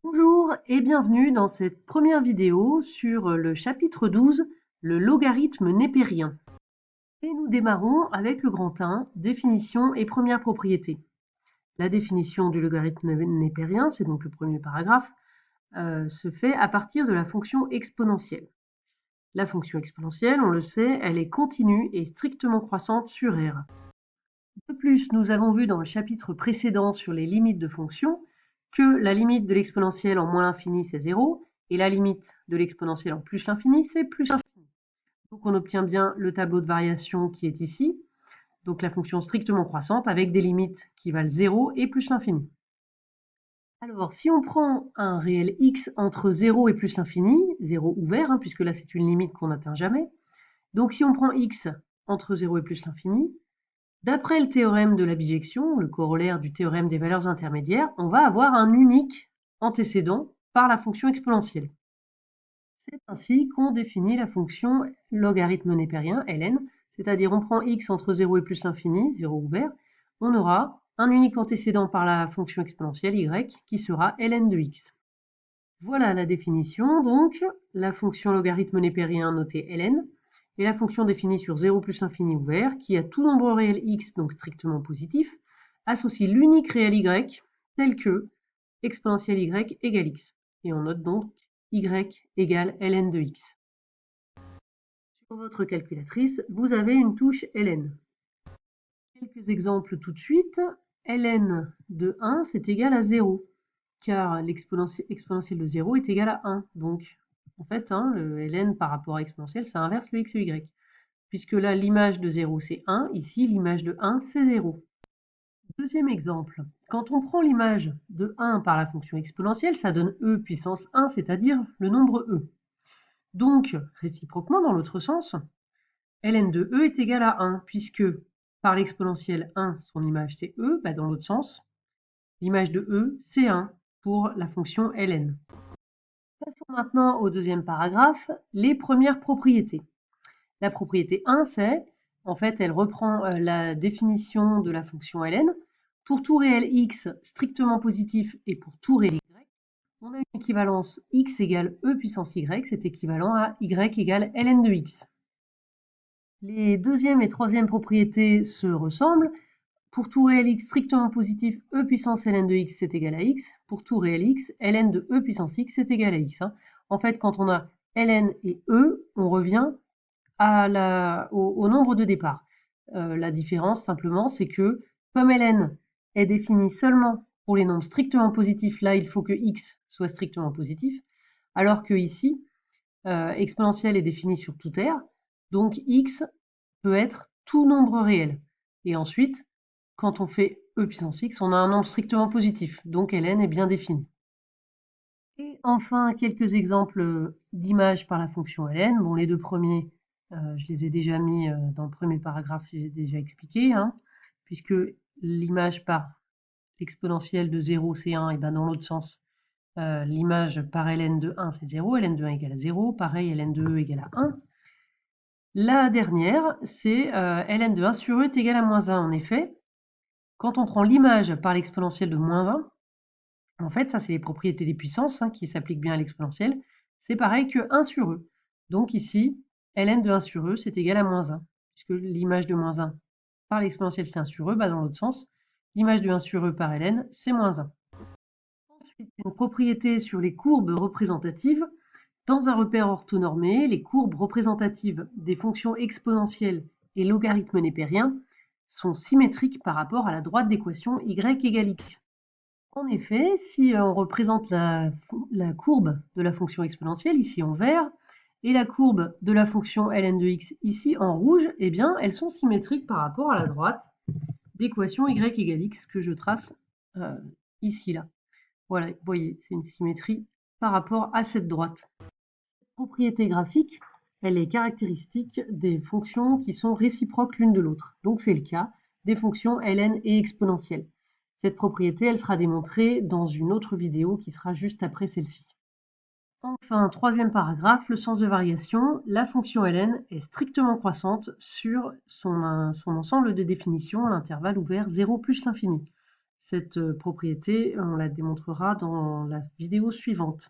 Bonjour et bienvenue dans cette première vidéo sur le chapitre 12, le logarithme népérien. Et nous démarrons avec le grand 1, définition et première propriété. La définition du logarithme népérien, c'est donc le premier paragraphe, se fait à partir de la fonction exponentielle. La fonction exponentielle, on le sait, elle est continue et strictement croissante sur R. De plus, nous avons vu dans le chapitre précédent sur les limites de fonctions que la limite de l'exponentielle en moins l'infini, c'est 0, et la limite de l'exponentielle en plus l'infini, c'est plus l'infini. Donc on obtient bien le tableau de variation qui est ici, donc la fonction strictement croissante avec des limites qui valent 0 et plus l'infini. Alors, si on prend un réel x entre 0 et plus l'infini, 0 ouvert, puisque là c'est une limite qu'on n'atteint jamais, donc si on prend x entre 0 et plus l'infini, d'après le théorème de la bijection, le corollaire du théorème des valeurs intermédiaires, on va avoir un unique antécédent par la fonction exponentielle. C'est ainsi qu'on définit la fonction logarithme népérien, ln, c'est-à-dire on prend x entre 0 et plus l'infini, 0 ouvert, on aura un unique antécédent par la fonction exponentielle y, qui sera ln de x. Voilà la définition, donc, la fonction logarithme népérien notée ln, et la fonction définie sur 0 plus l'infini ouvert, qui à tout nombre réel x, donc strictement positif, associe l'unique réel y, tel que exponentielle y égale x. Et on note donc y égale ln de x. Sur votre calculatrice, vous avez une touche ln. Quelques exemples tout de suite. Ln de 1, c'est égal à 0, car l'exponentielle de 0 est égal à 1. Donc, en fait, le ln par rapport à exponentielle, ça inverse le x et y. Puisque là, l'image de 0, c'est 1. Ici, l'image de 1, c'est 0. Deuxième exemple. Quand on prend l'image de 1 par la fonction exponentielle, ça donne e puissance 1, c'est-à-dire le nombre e. Donc, réciproquement, dans l'autre sens, ln de e est égal à 1, puisque par l'exponentielle 1, son image c'est e, dans l'autre sens, l'image de e c'est 1 pour la fonction ln. Passons maintenant au deuxième paragraphe, les premières propriétés. La propriété 1, c'est, en fait, elle reprend la définition de la fonction ln. Pour tout réel x strictement positif et pour tout réel y, on a une équivalence x égale e puissance y, c'est équivalent à y égale ln de x. Les deuxième et troisième propriétés se ressemblent. Pour tout réel x strictement positif, e puissance ln de x c'est égal à x. Pour tout réel x, ln de e puissance x c'est égal à x. En fait, quand on a ln et e, on revient au nombre de départ. La différence, simplement, c'est que comme ln est définie seulement pour les nombres strictement positifs, là, il faut que x soit strictement positif, alors que ici, exponentielle est définie sur tout R, donc x peut être tout nombre réel. Et ensuite, quand on fait e puissance x, on a un nombre strictement positif, donc ln est bien défini. Et enfin, quelques exemples d'images par la fonction ln. Bon, les deux premiers, je les ai déjà mis dans le premier paragraphe, j'ai déjà expliqué, puisque l'image par l'exponentielle de 0, c'est 1, et dans l'autre sens, l'image par ln de 1, c'est 0, ln de 1 égale à 0, pareil, ln de e égale à 1. La dernière, c'est ln de 1 sur e est égal à moins 1. En effet, quand on prend l'image par l'exponentielle de moins 1, en fait, ça c'est les propriétés des puissances qui s'appliquent bien à l'exponentielle, c'est pareil que 1 sur e. Donc ici, ln de 1 sur e, c'est égal à moins 1, puisque l'image de moins 1 par l'exponentielle, c'est 1 sur e, dans l'autre sens, l'image de 1 sur e par ln, c'est moins 1. Ensuite, une propriété sur les courbes représentatives. Dans un repère orthonormé, les courbes représentatives des fonctions exponentielles et logarithmes népériens sont symétriques par rapport à la droite d'équation y égale x. En effet, si on représente la courbe de la fonction exponentielle ici en vert et la courbe de la fonction ln de x ici en rouge, eh bien elles sont symétriques par rapport à la droite d'équation y égale x que je trace ici là. Voilà, vous voyez, c'est une symétrie par rapport à cette droite. Cette propriété graphique, elle est caractéristique des fonctions qui sont réciproques l'une de l'autre. Donc c'est le cas des fonctions ln et exponentielles. Cette propriété, elle sera démontrée dans une autre vidéo qui sera juste après celle-ci. Enfin, troisième paragraphe, le sens de variation. La fonction ln est strictement croissante sur son ensemble de définitions à l'intervalle ouvert 0 plus l'infini. Cette propriété, on la démontrera dans la vidéo suivante.